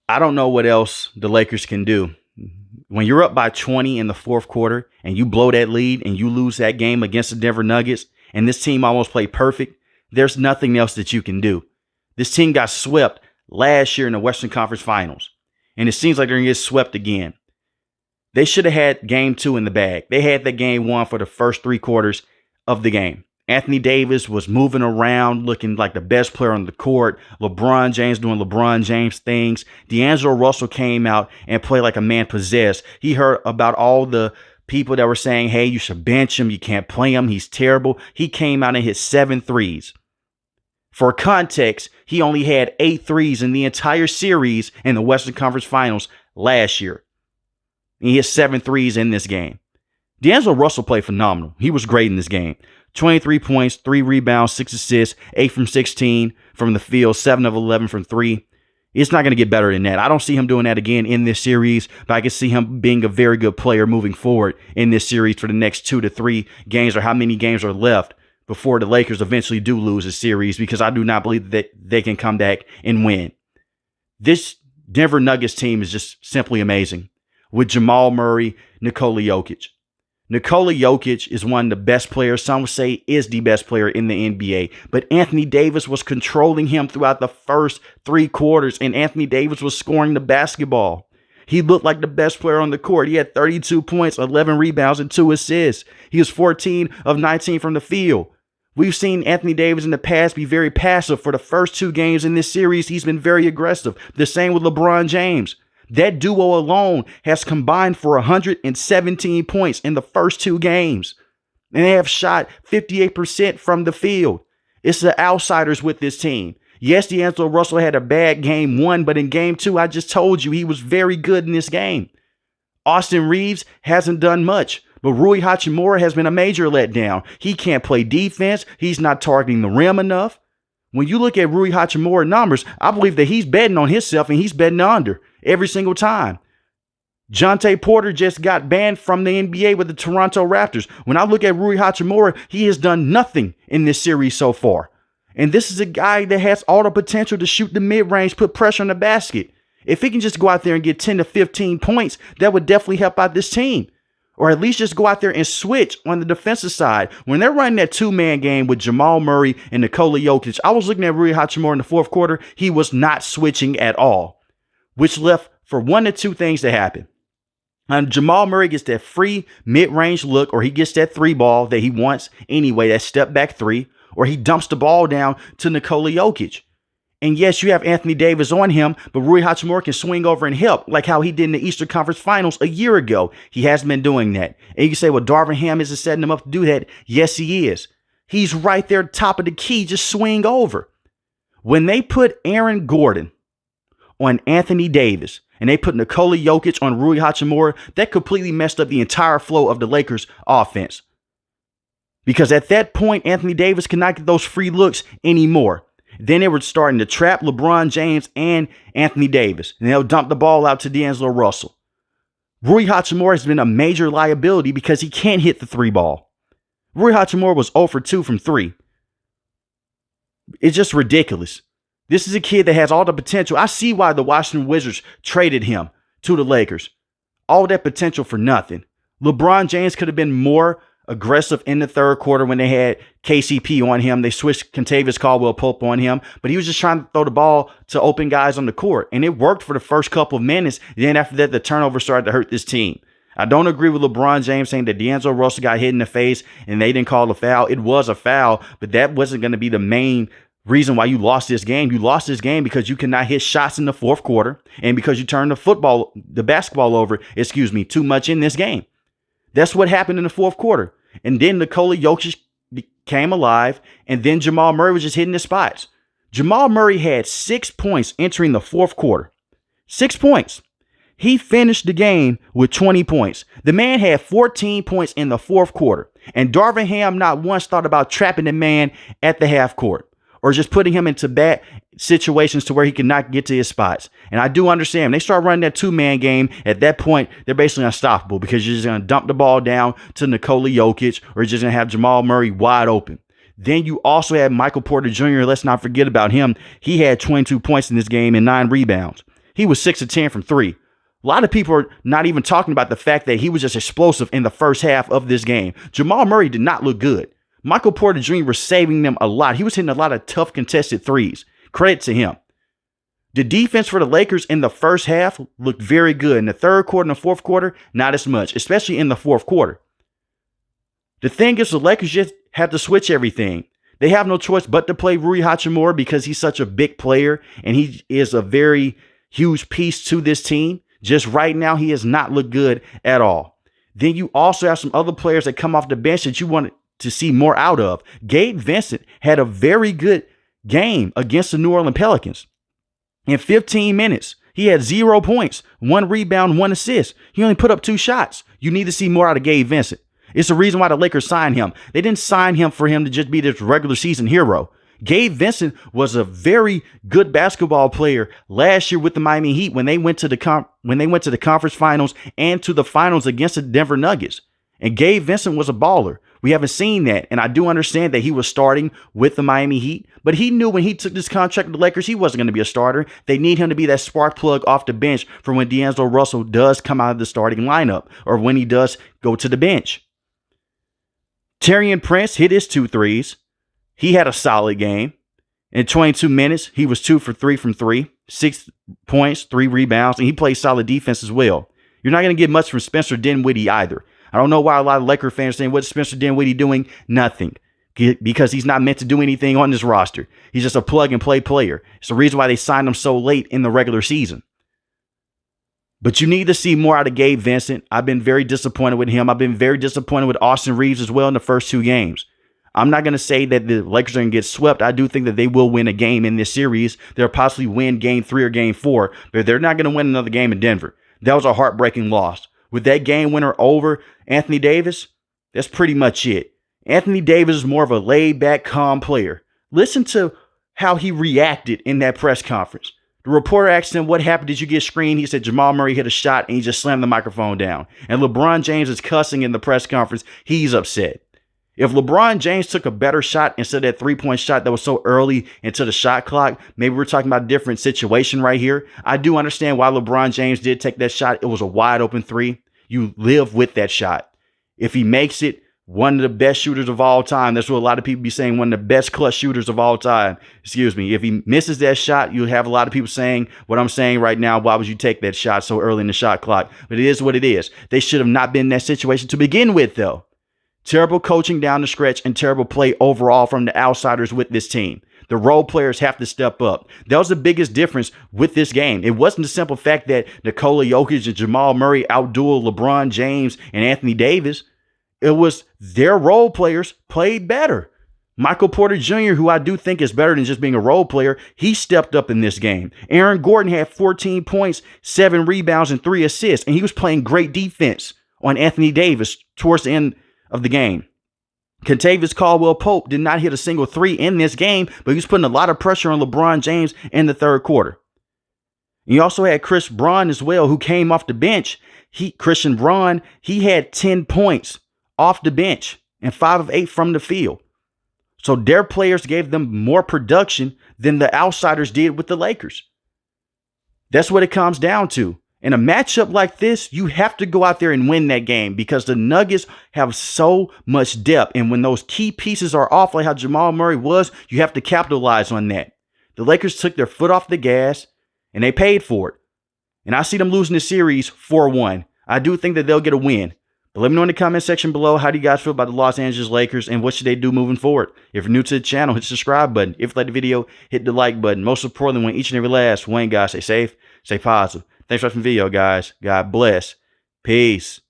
I don't know what else the Lakers can do. When you're up by 20 in the fourth quarter and you blow that lead and you lose that game against the Denver Nuggets and this team almost played perfect, there's nothing else that you can do. This team got swept last year in the Western Conference Finals, and it seems like they're going to get swept again. They should have had game 2 in the bag. They had that game 1 for the first 3 quarters of the game. Anthony Davis was moving around, looking like the best player on the court. LeBron James doing LeBron James things. D'Angelo Russell came out and played like a man possessed. He heard about all the people that were saying, hey, you should bench him. You can't play him. He's terrible. He came out and hit 7 threes. For context, he only had 8 threes in the entire series in the Western Conference Finals last year. And he hit 7 threes in this game. D'Angelo Russell played phenomenal. He was great in this game. 23 points, 3 rebounds, 6 assists, 8 from 16 from the field, 7 of 11 from 3. It's not going to get better than that. I don't see him doing that again in this series, but I can see him being a very good player moving forward in this series for the next 2 to 3 games, or how many games are left before the Lakers eventually do lose a series, because I do not believe that they can come back and win. This Denver Nuggets team is just simply amazing with Jamal Murray, Nikola Jokic. Nikola Jokic is one of the best players. Some would say is the best player in the NBA. But Anthony Davis was controlling him throughout the first 3 quarters, and Anthony Davis was scoring the basketball. He looked like the best player on the court. He had 32 points, 11 rebounds, and 2 assists. He was 14 of 19 from the field. We've seen Anthony Davis in the past be very passive. For the first 2 games in this series, he's been very aggressive. The same with LeBron James. That duo alone has combined for 117 points in the first 2 games. And they have shot 58% from the field. It's the outsiders with this team. Yes, D'Angelo Russell had a bad game 1, but in game 2, I just told you he was very good in this game. Austin Reeves hasn't done much, but Rui Hachimura has been a major letdown. He can't play defense. He's not targeting the rim enough. When you look at Rui Hachimura numbers, I believe that he's betting on himself and he's betting under every single time. Jonte Porter just got banned from the NBA with the Toronto Raptors. When I look at Rui Hachimura, he has done nothing in this series so far. And this is a guy that has all the potential to shoot the mid-range, put pressure on the basket. If he can just go out there and get 10 to 15 points, that would definitely help out this team. Or at least just go out there and switch on the defensive side. When they're running that 2-man game with Jamal Murray and Nikola Jokic, I was looking at Rui Hachimura in the fourth quarter. He was not switching at all, which left for 1 to 2 things to happen. And Jamal Murray gets that free mid-range look, or he gets that 3 ball that he wants anyway, that step back 3, or he dumps the ball down to Nikola Jokic. And yes, you have Anthony Davis on him, but Rui Hachimura can swing over and help, like how he did in the Eastern Conference Finals a year ago. He hasn't been doing that. And you can say, well, Darvin Ham isn't setting him up to do that. Yes, he is. He's right there, top of the key, just swing over. When they put Aaron Gordon on Anthony Davis, and they put Nikola Jokic on Rui Hachimura, that completely messed up the entire flow of the Lakers' offense. Because at that point, Anthony Davis could not get those free looks anymore. Then they were starting to trap LeBron James and Anthony Davis. And they'll dump the ball out to D'Angelo Russell. Rui Hachimura has been a major liability because he can't hit the 3 ball. Rui Hachimura was 0 for 2 from 3. It's just ridiculous. This is a kid that has all the potential. I see why the Washington Wizards traded him to the Lakers. All that potential for nothing. LeBron James could have been more aggressive in the third quarter when they had KCP on him. They switched Kentavious Caldwell-Pope on him, but he was just trying to throw the ball to open guys on the court, and it worked for the first couple of minutes. Then after that, the turnover started to hurt this team. I don't agree with LeBron James saying that D'Angelo Russell got hit in the face and they didn't call a foul. It was a foul, but that wasn't going to be the main reason why you lost this game. You lost this game because you could not hit shots in the fourth quarter and because you turned the basketball over, too much in this game. That's what happened in the fourth quarter. And then Nikola Jokic came alive, and then Jamal Murray was just hitting the spots. Jamal Murray had 6 points entering the fourth quarter. 6 points. He finished the game with 20 points. The man had 14 points in the fourth quarter. And Darvin Ham not once thought about trapping the man at the half court or just putting him into bad situations to where he could not get to his spots. And I do understand. When they start running that 2-man game, at that point, they're basically unstoppable because you're just going to dump the ball down to Nikola Jokic or you're just going to have Jamal Murray wide open. Then you also had Michael Porter Jr. Let's not forget about him. He had 22 points in this game and 9 rebounds. He was 6 of 10 from 3. A lot of people are not even talking about the fact that he was just explosive in the first half of this game. Jamal Murray did not look good. Michael Porter Jr. was saving them a lot. He was hitting a lot of tough contested threes. Credit to him. The defense for the Lakers in the first half looked very good. In the third quarter and the fourth quarter, not as much, especially in the fourth quarter. The thing is, the Lakers just had to switch everything. They have no choice but to play Rui Hachimura because he's such a big player and he is a very huge piece to this team. Just right now, he has not looked good at all. Then you also have some other players that come off the bench that you want to see more out of. Gabe Vincent had a very good game against the New Orleans Pelicans. In 15 minutes, he had 0 points, 1 rebound, 1 assist. He only put up 2 shots. You need to see more out of Gabe Vincent. It's the reason why the Lakers signed him. They didn't sign him for him to just be this regular season hero. Gabe Vincent was a very good basketball player last year with the Miami Heat when they went to the conference finals and to the finals against the Denver Nuggets. And Gabe Vincent was a baller. We haven't seen that. And I do understand that he was starting with the Miami Heat, but he knew when he took this contract with the Lakers, he wasn't going to be a starter. They need him to be that spark plug off the bench for when D'Angelo Russell does come out of the starting lineup or when he does go to the bench. Taurean Prince hit his 2 threes. He had a solid game. In 22 minutes, he was 2 for 3 from 3, 6 points, 3 rebounds, and he played solid defense as well. You're not going to get much from Spencer Dinwiddie either. I don't know why a lot of Laker fans are saying, what's Spencer Dinwiddie doing? Nothing. Because he's not meant to do anything on this roster. He's just a plug-and-play player. It's the reason why they signed him so late in the regular season. But you need to see more out of Gabe Vincent. I've been very disappointed with him. I've been very disappointed with Austin Reeves as well in the first 2 games. I'm not going to say that the Lakers are going to get swept. I do think that they will win a game in this series. They'll possibly win game 3 or game 4, but they're not going to win another game in Denver. That was a heartbreaking loss. With that game winner over Anthony Davis, that's pretty much it. Anthony Davis is more of a laid-back, calm player. Listen to how he reacted in that press conference. The reporter asked him, what happened? Did you get screened? He said Jamal Murray hit a shot and he just slammed the microphone down. And LeBron James is cussing in the press conference. He's upset. If LeBron James took a better shot instead of that 3-point shot that was so early into the shot clock, maybe we're talking about a different situation right here. I do understand why LeBron James did take that shot. It was a wide open 3. You live with that shot. If he makes it, one of the best shooters of all time. That's what a lot of people be saying, one of the best clutch shooters of all time. Excuse me. If he misses that shot, you'll have a lot of people saying what I'm saying right now. Why would you take that shot so early in the shot clock? But it is what it is. They should have not been in that situation to begin with, though. Terrible coaching down the stretch and terrible play overall from the outsiders with this team. The role players have to step up. That was the biggest difference with this game. It wasn't the simple fact that Nikola Jokic and Jamal Murray outdueled LeBron James and Anthony Davis. It was their role players played better. Michael Porter Jr., who I do think is better than just being a role player, he stepped up in this game. Aaron Gordon had 14 points, 7 rebounds, and 3 assists, and he was playing great defense on Anthony Davis towards the end of the game. Kentavious Caldwell-Pope did not hit a single 3 in this game, but he was putting a lot of pressure on LeBron James in the third quarter. You also had Chris Braun as well, who came off the bench. Christian Braun, he had 10 points off the bench and 5 of 8 from the field. So their players gave them more production than the outsiders did with the Lakers. That's what it comes down to. In a matchup like this, you have to go out there and win that game because the Nuggets have so much depth. And when those key pieces are off, like how Jamal Murray was, you have to capitalize on that. The Lakers took their foot off the gas and they paid for it. And I see them losing the series 4-1. I do think that they'll get a win. But let me know in the comment section below, how do you guys feel about the Los Angeles Lakers and what should they do moving forward? If you're new to the channel, hit the subscribe button. If you like the video, hit the like button. Most importantly, when each and every last one, guys, stay safe, stay positive. Thanks for watching the video, guys. God bless. Peace.